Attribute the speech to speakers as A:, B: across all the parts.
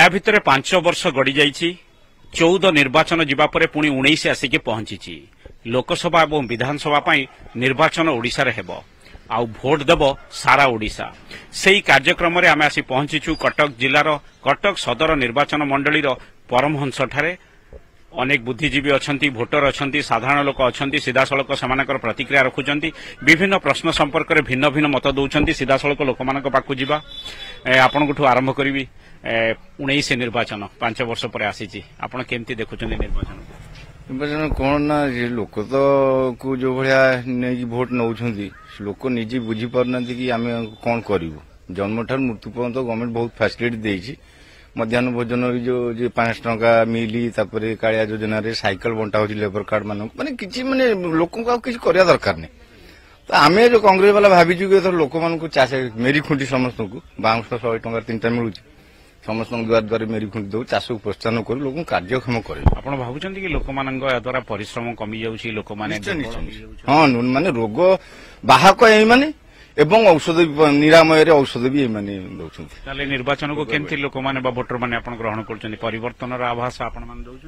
A: या भितर 5 वर्ष गड़ी जाइछि 14 निर्वाचन जीवा परे पुणी 19 आसिक पहुंची लोकसभा और विधानसभा निर्वाचन ओडिशा रे हेबो आउ भोट देव सारा ओडिशा सेही कार्यक्रम रे आमे आसी पहुंचीछु कटक जिलार कटक सदर निर्वाचन मंडलीर परमहंस ठारे अनेक बुद्धिजीवी अच्छा भोटर अच्छा साधारण लोक अच्छा सीधासख से प्रतिक्रिया रखुंट विभिन्न प्रश्न संपर्क में भिन्न भिन्न मत दौरान सीधासख लोक पाक जा आपण आरंभ करी 19 निर्वाचन 5 वर्ष पर आसी आपण केमती देखुं निर्वाचन
B: निर्वाचन कौन ना लोक तो को जो भाया नहीं भोट नौ लोक निजे बुझी पारना कि आम कौन करूँ जन्म ठार मृत्यु पर्यंत गवर्नमेंट बहुत फैसिलिटी देती मध्याह्न भोजन जो 5 टंका मिली कालिया योजना रे साइकिल बंटा हो लेबर कार्ड मान माने किछि माने लोक किसी करिया दरकार नहीं तो आम जो कांग्रेस वाला भाविचु कि लोक मान चाष मेरी खुंटी समस्त को 100 टंका 3टा मिलूँ समस्त द्वार द्वार मेरी खुंटी दो चाष को प्रोत्साहन कर लोक कार्यक्षम कर
A: भावुं कि लोक द्वारा परिश्रम कमी जाऊँगी लोक
B: हाँ माने रोग बाहक माने एवं औषध निरामय औषध भी माने दौरान
A: निर्वाचन को केमती लोक मैंने भोटर मैंने ग्रहण कर परिवर्तन आभास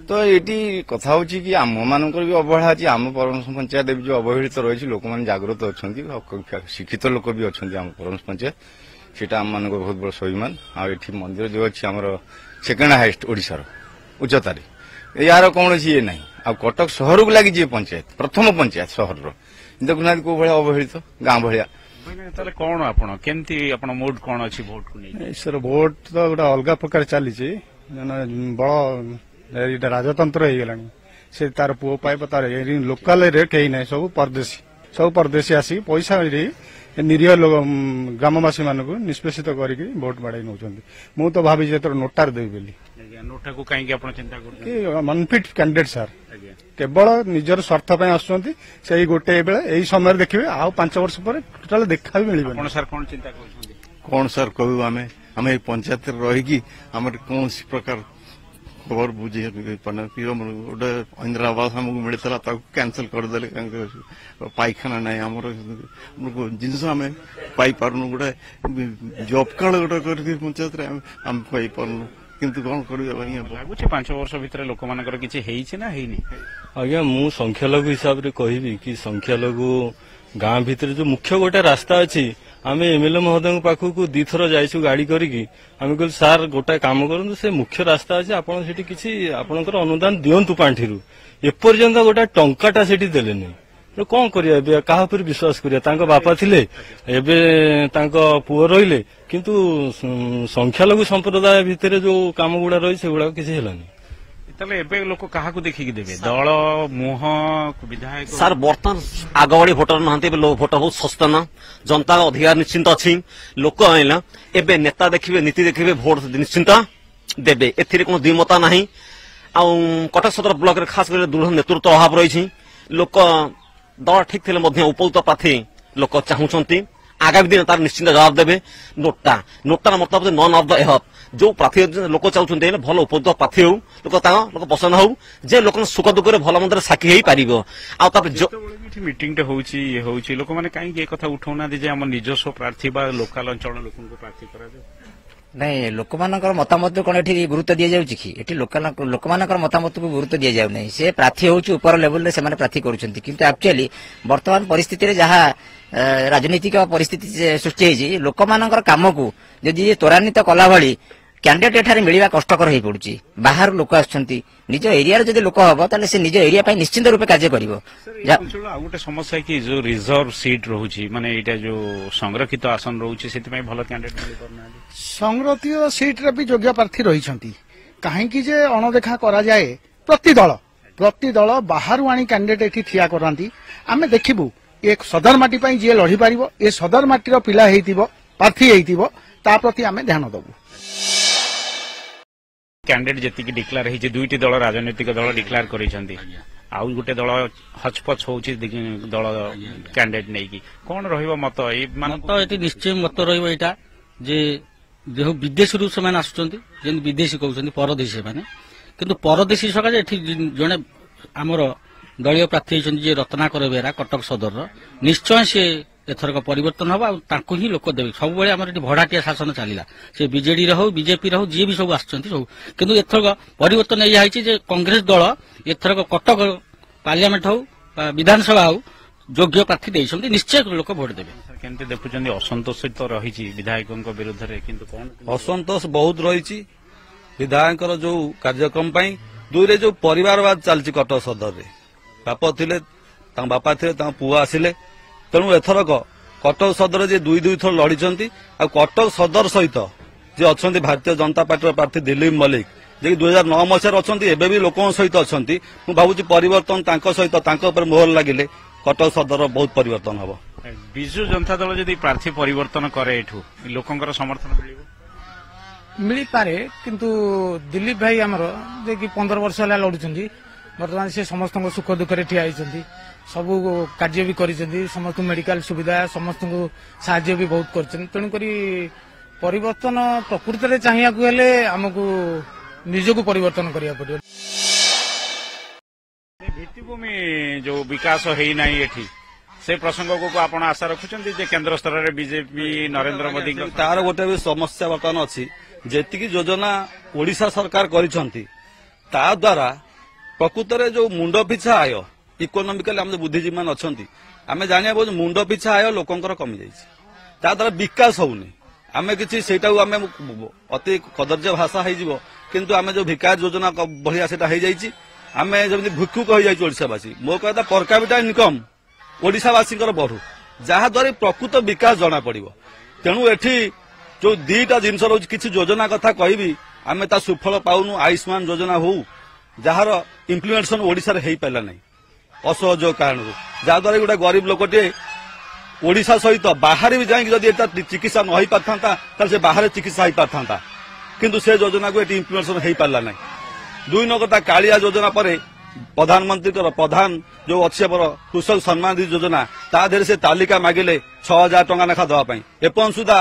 B: तो ये कथा हूँ कि आम मान भी अवहेला अच्छी आम परमस पंचायत जो अवहेलित रही लोक मैंने जागृत अच्छा शिक्षित लोक भी अच्छा आम परमस पंचायत सीटा आम मान बहुत बड़ स्वाभिमान आठ मंदिर जो अच्छी आम सेकेंड हाइस्ट ओडिशार उच्चतार यार कौन ये ना आ कटक सहर को लगी पंचायत प्रथम पंचायत सहर देखुना कौ भाया अवहेलित गाँ भाया
A: कौन आपण केमती आपण मूड कौन अच्छी भोट को नहीं
C: सर भोट तो गोटे अलग प्रकार चली बड़ राजतंत्र हो गला से तार पुओ पाइब तार लोकाल रे कहीं ना सब परदेशी आसिक पैसा निरीह ग्रामवासी मान निष्पेषित करके भोट बाड़े नौ मु तो भावी नोटार देवी बोली
A: नोटा को कहीं चिंता कर
C: अनफिट कैंडिडेट सर केवल निजर स्वार्थ से गोटे बेले यही समय देखिए आउ 5 वर्ष पर टोटाल देखा भी मिल
A: सर कौन चिंता
D: कौन सर कहू आम पंचायत रही आम कौन प्रकार खबर बुझे गोटे इंदिरा आवास आमको मिलता कैंसल करदे पाइखाना ना आम जिनस आम पाइपारनु गोटे जब कार्ड गोटे कर पंचायत आम पाइपारनु किंतु कौन
A: लगुच 5 वर्ष भितर लोक मानकर किछि हेइछि ना हेइनी
E: आज्ञा मु संख्यालघु हिसाब रे कहबी कि संख्यालघु गाँ भितर जो मुख्य गोटे रास्ता अच्छी आम एमएलए महोदय पाखक 2 थर जाइछु गाड़ी करिकी आम कहल सार गोटे काम करूँ से मुख्य रास्ता अच्छे आपड़ से किसी आपणकर अनुदान दिंतु पांठिरू एपर्यंत गोटे टंकाटा से देले नहीं कौन करिया क्या विश्वास करिया बापा थिले एबे पुओ रहिले किंतु संख्यालघु संप्रदाय भितर जो काम गुड़ा रही से गुड़ा किसी हेलानी
A: लोक क्या देखिकी देवे दल मुह विधायक
F: सर बर्तमान आगवाड़ी भोटर नहांती भोटर बहुत सस्ता ना जनता अधिकार निश्चिंत अच्छी लोक आइला एबे नेता देखिए नीति देखिए भोट निश्चिंत देवे एथिरे कोनो द्विमता नाही आ कटक सदर ब्लॉक रे खास कर दृढ़ नेतृत्व अभाव रही लोक दल ठीक थे उपयुक्त प्रार्थी लोक चाहूंट आगामी दिन तार निश्चिंत जवाब देवे नोटा मतलब नन ऑफ द एहप जो प्रार्थी लोक चाहते भल उपयुक्त प्रार्थी हो लोक पसंद हो जे लोक सुख दुख भल मंद साक्षी हो पार
A: मीटिंग होची लोक मैंने कहीं कथा उठाऊना आम निजस्व प्रार्थी लोकाल अंचल लोक प्रार्थी करा
G: नहीं लोक मतामत कौन ये गुरुत्व दि जाऊँ कि लोक मतामत को गुरुत्व दि जाऊ नहीं से प्रार्थी हूँ ऊपर लेवल से प्रार्थी करुँच वर्तमान परिस्थिति जहाँ राजनीतिक परिस्थिति सृष्टि लोक काम को जदि त्वरान्वित कला भाई कैंडिडेट एठारे मिलवा कष्टकर हो पड़ुची बाहर लोक आछंती निज एरिया जदि लोक हम ताले से निज एरिया पई निश्चित रूपे कार्य करिवो
A: गोटे समस्या कि जो रिजर्व सीट रोची माने एटा जो संरक्षित आसन रोची सेति पई भलो कैंडिडेट मिल परना
H: संरक्षित सीट रे भी योग्य प्रार्थी रहिसंती काहे कि जे अणदेखा करा जाए प्रति दल बाहर आनी कैंडिडेट एठी ठिया करांती आमे देखिबु एक सदर माटी पई जे लढी पारिबो ए सदर माटीर पिला हेतिबो प्रार्थी हेतिबो ता प्रति आमे ध्यान दबु
A: कैंडिडेट जी डिक्लेयर होती 2टी दल राजनीतिक दल डिक्लेयर कर आउ गोटे दल हचपच हो दल कैंडिडेट नहीं कौन रत
I: मत ये निश्चय मत रहा जे जो विदेश से आसुँच विदेशी कहते परदेशी मैंने किंतु परदेशी सकाशे जड़े आमर दलीय प्रार्थी होती रत्नाकर बेहरा कटक सदर निश्चय सी ଏଥରକ ପରିବର୍ତ୍ତନ ହବ ଆଉ ତାଙ୍କୁ ହିଁ ଲୋକ ଦେବେ। ସବୁବେଳେ ଆମର ଏଠି ଭଡାଟିଆ ଶାସନ ଚାଲିଲା, ସେ ବିଜେଡିର ହଉ ବିଜେପିର ହଉ ଯିଏ ବି ସବୁ ଆସୁଛନ୍ତି ସବୁ, କିନ୍ତୁ ଏଥରକ ପରିବର୍ତ୍ତନ ଏଇଆ ହେଇଛି ଯେ କଂଗ୍ରେସ ଦଳ ଏଥରକ କଟକ ପାର୍ଲିଆମେଣ୍ଟ ହଉ ବା ବିଧାନସଭା ହଉ ଯୋଗ୍ୟ ପ୍ରାର୍ଥୀ ଦେଇଛନ୍ତି, ନିଶ୍ଚୟ ଲୋକ ଭୋଟ ଦେବେ।
A: କେମିତି ଦେଖୁଛନ୍ତି ଅସନ୍ତୋଷ ତ ରହିଛି ବିଧାୟକଙ୍କ ବିରୁଦ୍ଧରେ, କିନ୍ତୁ କଣ
J: ଅସନ୍ତୋଷ ବହୁତ ରହିଛି ବିଧାୟକଙ୍କର ଯୋଉ କାର୍ଯ୍ୟକ୍ରମ ପାଇଁ। ଦୁଇରେ ଯୋଉ ପରିବାରବାଦ ଚାଲିଛି କଟକ ସଦରରେ, ବାପ ଥିଲେ ତାଙ୍କ ବାପା ଥିଲେ ତାଙ୍କ ପୁଅ ଆସିଲେ, ତେଣୁ ଏଥରକ କଟକ ସଦର ଯିଏ ଦୁଇ ଥର ଲଢିଛନ୍ତି ଆଉ କଟକ ସଦର ସହିତ ଯିଏ ଅଛନ୍ତି ଭାରତୀୟ ଜନତା ପାର୍ଟିର ପ୍ରାର୍ଥୀ ଦିଲ୍ଲୀପ ମଲ୍ଲିକ ଯିଏ 2009 ମସିହାରେ ଅଛନ୍ତି, ଏବେ ବି ଲୋକଙ୍କ ସହିତ ଅଛନ୍ତି। ମୁଁ ଭାବୁଛି ପରିବର୍ତ୍ତନ ତାଙ୍କ ସହିତ ତାଙ୍କ ଉପରେ ମୋହର ଲାଗିଲେ କଟକ ସଦର ବହୁତ ପରିବର୍ତ୍ତନ ହବ।
A: ବିଜୁ ଜନତା ଦଳ ଯଦି ପ୍ରାର୍ଥୀ ପରିବର୍ତ୍ତନ କରେ ଏଠୁ ଲୋକଙ୍କର ସମର୍ଥନ ମିଳିବ?
K: ମିଳିପାରେ, କିନ୍ତୁ ଦିଲ୍ଲୀପ ଭାଇ ଆମର ଯିଏକି 15 ବର୍ଷ ହେଲା ଲଢୁଛନ୍ତି, ବର୍ତ୍ତମାନ ସେ ସମସ୍ତଙ୍କ ସୁଖ ଦୁଃଖରେ ଠିଆ ହେଇଛନ୍ତି, ସବୁ କାର୍ଯ୍ୟ ବି କରିଛନ୍ତି, ସମସ୍ତଙ୍କୁ ମେଡିକାଲ ସୁବିଧା ସମସ୍ତଙ୍କୁ ସାହାଯ୍ୟ ବି ବହୁତ କରିଛନ୍ତି। ତେଣୁକରି ପରିବର୍ତ୍ତନ ପ୍ରକୃତରେ ଚାହିଁବାକୁ ହେଲେ ଆମକୁ ନିଜକୁ ପରିବର୍ତ୍ତନ କରିବାକୁ ପଡିବ।
A: ଭିତ୍ତିଭୂମି ଯୋଉ ବିକାଶ ହେଇନାହିଁ ଏଠି, ସେ ପ୍ରସଙ୍ଗକୁ ଆପଣ ଆଶା ରଖୁଛନ୍ତି ଯେ କେନ୍ଦ୍ର ସ୍ତରରେ ବିଜେପି ନରେନ୍ଦ୍ର ମୋଦିଙ୍କ
J: ତାର ଗୋଟେ ବି ସମସ୍ୟା ବର୍ତ୍ତମାନ ଅଛି। ଯେତିକି ଯୋଜନା ଓଡିଶା ସରକାର କରିଛନ୍ତି ତା ଦ୍ୱାରା ପ୍ରକୃତରେ ଯୋଉ ମୁଣ୍ଡ ପିଛା ଆୟ ଇକୋନୋମିକାଲି ଆମେ ବୁଦ୍ଧିଜୀବୀ ମାନେ ଅଛନ୍ତି, ଆମେ ଜାଣିବା ଯେ ମୁଣ୍ଡ ପିଛା ଆୟ ଲୋକଙ୍କର କମିଯାଇଛି, ତା ଦ୍ୱାରା ବିକାଶ ହଉନି। ଆମେ କିଛି ସେଇଟାକୁ ଆମେ ଅତି କଦର୍ଯ୍ୟ ଭାଷା ହେଇଯିବ, କିନ୍ତୁ ଆମେ ଯୋଉ ବିକାଶ ଯୋଜନା ଭଳିଆ ସେଇଟା ହେଇଯାଇଛି, ଆମେ ଯେମିତି ଭିକ୍ଷୁକ ହେଇଯାଇଛି ଓଡିଶାବାସୀ। ମୋ କହିବା ପର କ୍ୟାପିଟା ଇନକମ୍ ଓଡିଶାବାସୀଙ୍କର ବଢୁ, ଯାହାଦ୍ୱାରା ପ୍ରକୃତ ବିକାଶ ଜଣା ପଡିବ। ତେଣୁ ଏଠି ଯୋଉ ଦିଟା ଜିନିଷ ରହୁଛି, କିଛି ଯୋଜନା କଥା କହିବି ଆମେ ତା ସୁଫଳ ପାଉନୁ। ଆୟୁଷ୍ମାନ ଯୋଜନା ହଉ, ଯାହାର ଇମ୍ପ୍ଲିମେଣ୍ଟେସନ ଓଡିଶାରେ ହେଇପାରିଲା ନାହିଁ ଅସହଯୋଗ କାରଣରୁ, ଯାହାଦ୍ୱାରା ଗୋଟେ ଗରିବ ଲୋକଟିଏ ଓଡିଶା ସହିତ ବାହାରେ ବି ଯାଇକି ଯଦି ଏଟା ଚିକିତ୍ସା ନ ହେଇପାରିଥାନ୍ତା ତାହେଲେ ସେ ବାହାରେ ଚିକିତ୍ସା ହେଇପାରିଥାନ୍ତା, କିନ୍ତୁ ସେ ଯୋଜନାକୁ ଏଠି ଇମ୍ପ୍ଲିମେଣ୍ଟେସନ ହେଇପାରିଲା ନାହିଁ। 2 ନମ୍ବର କାଳିଆ ଯୋଜନା ପରେ ପ୍ରଧାନମନ୍ତ୍ରୀଙ୍କର ପ୍ରଧାନ ଯୋଉ ଅଛି ଆମର କୃଷକ ସମ୍ମାନ ନିଧି ଯୋଜନା, ତା ଦେହରେ ସେ ତାଲିକା ମାଗିଲେ 6,000 ଟଙ୍କା ଲେଖା ଦେବା ପାଇଁ। ଏପର୍ଯ୍ୟନ୍ତ ସୁଦ୍ଧା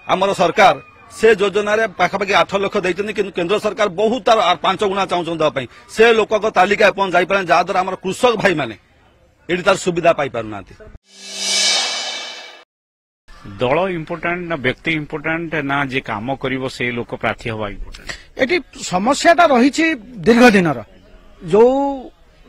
J: ଆମର ସରକାର ସେ ଯୋଜନାରେ ପାଖାପାଖି 8 ଲକ୍ଷ ଦେଇଛନ୍ତି, କିନ୍ତୁ କେନ୍ଦ୍ର ସରକାର ବହୁତ ତାର 5 ଗୁଣା ଚାହୁଁଛନ୍ତି ଦେବା ପାଇଁ। ସେ ଲୋକଙ୍କ ତାଲିକା ଏପର୍ଯ୍ୟନ୍ତ ଯାଇପାରେ, ଯାହାଦ୍ୱାରା ଆମର କୃଷକ ଭାଇମାନେ ଏଠି ତାର ସୁବିଧା ପାଇପାରୁନାହାନ୍ତି।
A: ଦଳ ଇମ୍ପୋର୍ଟାଣ୍ଟ ନା ବ୍ୟକ୍ତି ଇମ୍ପୋର୍ଟାଣ୍ଟ ନା ଯେ କାମ କରିବ ସେଇ ଲୋକ ପ୍ରାର୍ଥୀ ହବା ଇମ୍ପୋର୍ଟାଣ୍ଟ?
H: ଏଠି ସମସ୍ୟାଟା ରହିଛି ଦୀର୍ଘ ଦିନର। ଯୋଉ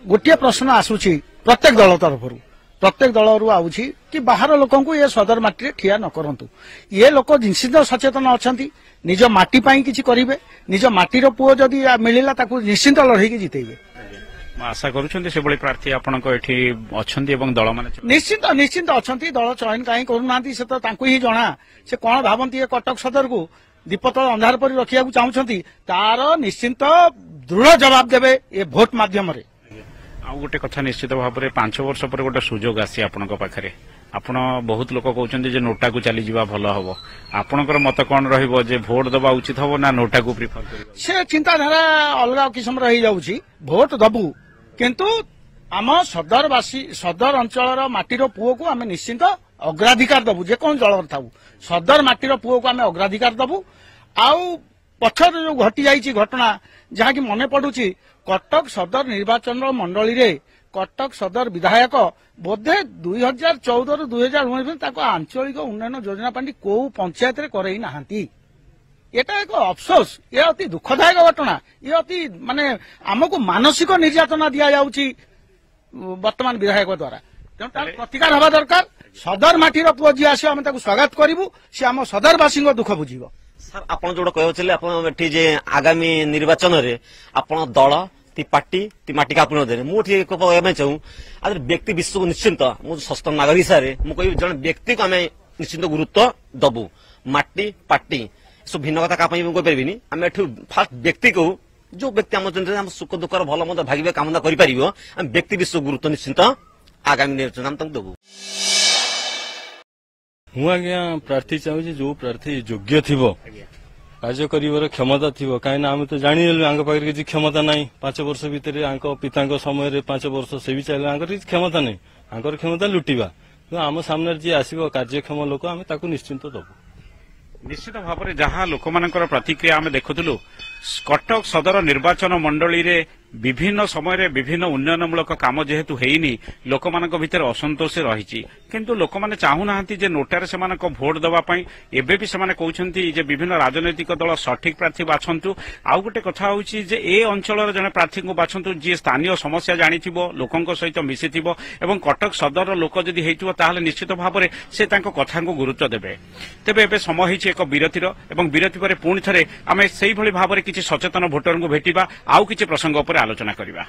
H: ଗୋଟିଏ ପ୍ରଶ୍ନ ଆସୁଛି ପ୍ରତ୍ୟେକ ଦଳ ତରଫରୁ, ପ୍ରତ୍ୟେକ ଦଳରୁ ଆଉଛି କି ବାହାର ଲୋକଙ୍କୁ ଏ ସଦର ମାଟିରେ ଠିଆ ନ କରନ୍ତୁ। ଏ ଲୋକ ନିଶ୍ଚିତ ସଚେତନ ଅଛନ୍ତି, ନିଜ ମାଟି ପାଇଁ କିଛି କରିବେ, ନିଜ ମାଟିର ପୁଅ ଯଦି ମିଳିଲା ତାକୁ ନିଶ୍ଚିତ ଲଢେଇକି ଜିତେଇବେ।
A: ଆଶା କରୁଛନ୍ତି ସେଭଳି ପ୍ରାର୍ଥୀ ଆପଣଙ୍କ ଏଠି ଅଛନ୍ତି ଏବଂ ଦଳମାନେ
H: ନିଶ୍ଚିତ ଅଛନ୍ତି। ଦଳ ଚୟନ କାହିଁ କରୁନାହାନ୍ତି ସେ ତ ତାଙ୍କୁ ହିଁ ଜଣା। ସେ କଣ ଭାବନ୍ତି ଏ କଟକ ସଦରକୁ ଦୀପତଳ ଅନ୍ଧାର ପରି ରଖିବାକୁ ଚାହୁଁଛନ୍ତି, ତାର ନିଶ୍ଚିତ ଦୃଢ ଜବାବ ଦେବେ ଏ ଭୋଟ ମାଧ୍ୟମରେ।
A: ଆଉ ଗୋଟେ କଥା, ନିଶ୍ଚିତ ଭାବରେ 5 ବର୍ଷ ପରେ ଗୋଟେ ସୁଯୋଗ ଆସି ଆପଣଙ୍କ ପାଖରେ, ଆପଣ ବହୁତ ଲୋକ କହୁଛନ୍ତି ଯେ ନୋଟାକୁ ଚାଲିଯିବା ଭଲ ହବ, ଆପଣଙ୍କର ମତ କଣ ରହିବ ଯେ ଭୋଟ ଦେବା ଉଚିତ ହବ ନା ନୋଟାକୁ ପ୍ରିଫର କରିବ?
H: ସେ ଚିନ୍ତାଧାରା ଅଲଗା କିସମର ହେଇଯାଉଛି। ଭୋଟ ଦବୁ, କିନ୍ତୁ ଆମ ସଦର ଅଞ୍ଚଳର ମାଟିର ପୁଅକୁ ଆମେ ନିଶ୍ଚିତ ଅଗ୍ରାଧିକାର ଦବୁ। ଯେକୌଣସି ଦଳର ଥାଉ, ସଦର ମାଟିର ପୁଅକୁ ଆମେ ଅଗ୍ରାଧିକାର ଦବୁ। ଆଉ ପଛରେ ଯୋଉ ଘଟି ଯାଇଛି ଘଟଣା, ଯାହାକି ମନେ ପଡୁଛି, କଟକ ସଦର ନିର୍ବାଚନ ମଣ୍ଡଳୀରେ କଟକ ସଦର ବିଧାୟକ ବୋଧେ 2014ରୁ 2019 ତାକୁ ଆଞ୍ଚଳିକ ଉନ୍ନୟନ ଯୋଜନା ପାଣ୍ଠି କୋଉ ପଞ୍ଚାୟତରେ କରେଇ ନାହାନ୍ତି। এটা ଏକ ଅଫସୋସ, ଏ ଅତି ଦୁଃଖଦାୟକ ଘଟଣା। ଏ ଅତି ମାନେ ଆମକୁ ମାନସିକ ନିର୍ଯାତନା ଦିଆଯାଉଛି ବର୍ତ୍ତମାନ ବିଧାୟକ ଦ୍ୱାରା। ତେଣୁ ତାର ପ୍ରତିକାର ହେବା ଦରକାର। ସଦର ମାଟିର ପୁଅ ଯିଏ ଆସିବ ଆମେ ତାକୁ ସ୍ୱାଗତ କରିବୁ, ସେ ଆମ ସଦରବାସୀଙ୍କ ଦୁଃଖ ବୁଝିବ।
F: ସାର୍, ଆପଣ ଯୋଉଟା କହିଥିଲେ, ଆପଣ ଏଠି ଯେ ଆଗାମୀ ନିର୍ବାଚନରେ ଆପଣ ଦଳ ପାର୍ଟି ମାଟି କାପୁଣ ଦେବେ, ମୁଁ ଟିକେ କହିବା ପାଇଁ ଚାହୁଁ ବ୍ୟକ୍ତି ବିଶ୍ୱକୁ ନିଶ୍ଚିନ୍ତ, ମୁଁ ସଚେତନ ନାଗରିକ ହିସାବରେ ମୁଁ କହିବି ଜଣେ ବ୍ୟକ୍ତିକୁ ଆମେ ନିଶ୍ଚିନ୍ତ ଗୁରୁତ୍ୱ ଦବୁ। ମାଟି ପାର୍ଟି ସବୁ ଭିନ୍ନ କଥା କାହା ପାଇଁ ମୁଁ କହିପାରିବିନି। ଆମେ ଏଠୁ ଫାଷ୍ଟ ବ୍ୟକ୍ତିକୁ, ଯୋଉ ବ୍ୟକ୍ତି ଆମ ସୁଖ ଦୁଃଖର ଭଲ ମନ୍ଦ ଭାଗିବେ କାମନା କରିପାରିବ, ଆମେ ବ୍ୟକ୍ତି ବିଶ୍ୱକୁ ଗୁରୁତ୍ୱ ନିଶ୍ଚିନ୍ତ ଆଗାମୀ ନିର୍ବାଚନ ଆମେ ତାଙ୍କୁ ଦେବୁ।
E: ମୁଁ ଆଜ୍ଞା ପ୍ରାର୍ଥୀ ଚାହୁଁଛି ଯୋଉ ପ୍ରାର୍ଥୀ ଯୋଗ୍ୟ ଥିବ, କାର୍ଯ୍ୟ କରିବାର କ୍ଷମତା ଥିବ। କାହିଁକିନା ଆମେ ତ ଜାଣିନେଲୁ ଆଙ୍କ ପାଖରେ କିଛି କ୍ଷମତା ନାହିଁ। 5 ବର୍ଷ ଭିତରେ ଆଙ୍କ ପିତାଙ୍କ ସମୟରେ 5 ବର୍ଷ ସେ ବି ଚାହିଁଲେ ଆଙ୍କର କିଛି କ୍ଷମତା ନାହିଁ, ଆଙ୍କର କ୍ଷମତା ଲୁଟିବା। ଆମ ସାମ୍ନାରେ ଯିଏ ଆସିବ କାର୍ଯ୍ୟକ୍ଷମ ଲୋକ, ଆମେ ତାକୁ ନିଶ୍ଚିନ୍ତ ଦବୁ।
A: ନିଶ୍ଚିତ ଭାବରେ ଯାହା ଲୋକମାନଙ୍କର ପ୍ରତିକ୍ରିୟା ଆମେ ଦେଖୁଥିଲୁ, କଟକ ସଦର ନିର୍ବାଚନ ମଣ୍ଡଳୀରେ विभिन्न समय विभिन्न उन्नयनमूलक काम जेहेतु हेनी लोक भितर असंतोष रही किंतु लोक मैंने चाहूना नोटार से भोट देवाई एबे भी से कहते विभिन्न राजनैतिक दल सठिक प्रार्थी बाछंतु आउ गोटे कथा हूँ ए अंचल जड़े प्रार्थी को बाछंतु जी स्थानीय समस्या जानी लोकों सहित मिसी कटक सदर लोक जदि होता निश्चित भाव से कथा को गुरुत्व देवे तेबे एबे समय एक विरतिर विरति पर पुणी थे आम से भाव में किसी सचेतन भोटर को भेटा आउ किसी प्रसंग पर आलोचना करवा।